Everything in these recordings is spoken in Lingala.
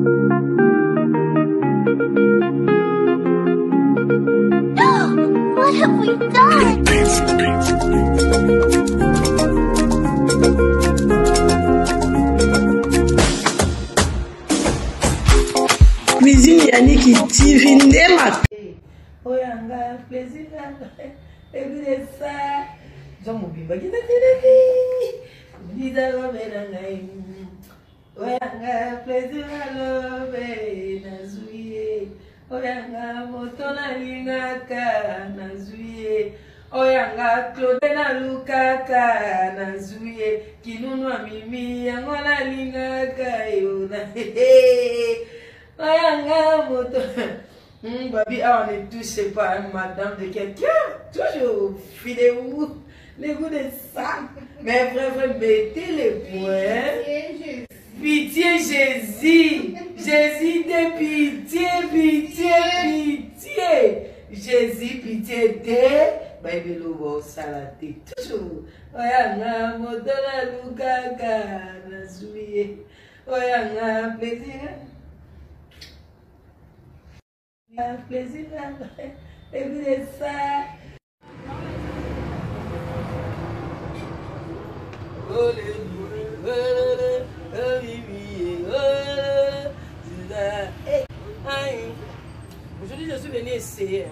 What have we done? Cuisine Yannick TV Ndema. Oyanga plaisir et puis ça Jean Mobimba qui t'a télé Lisa Romerangai Oyanga plaisir lobe nazuye Oyanga motona lingaka nazuye Oyanga Claude na lukaka nazuye kinunwa mimi yango na lingaka yona Oyanga motona Babi, on est touché par madame de quelqu'un, toujours fidèle les goûts de ça. Mais frère, mettez les points. Pitié Jésus, Jésus de pitié, pitié, pitié. Jésus, pitié de, baby lobo salade, toujours. Oyanga, motola lukaka, nazuye. Oyanga, plaisir. Plaisir et puis ça aujourd'hui je suis venu essayer.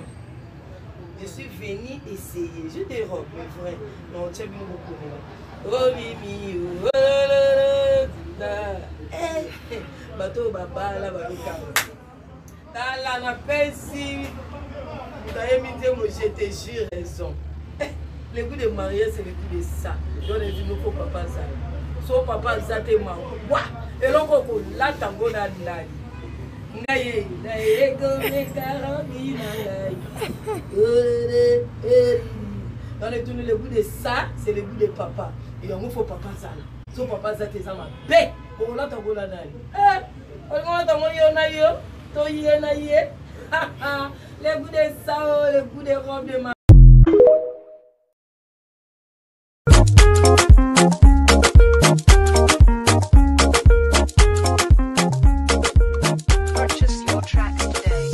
Je suis venu essayer. Je dérobe mes frères. Non, tu as bien beaucoup. Oh Mimi, bateau baba la baluka. Dans la paix, si vous avez mis des mots, je te jure, raison. Le goût de mariage, c'est le goût de ça. Donc, les gens ne font pas ça. Son papa, ça te m'a. Et l'on peut la tango dans la Naye, naye, comme les carabines. Dans les tournées, le goût de ça, c'est le goût de papa. Et on ne faut papa ça. Son papa, ça te m'a. Bé, on l'a tango dans la on l'a tango dans la le goût de sao, le goût de robe de ma. Purchase your tracks today.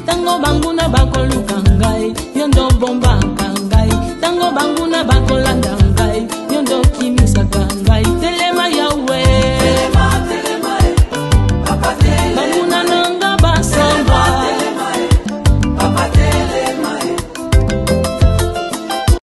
Tango banguna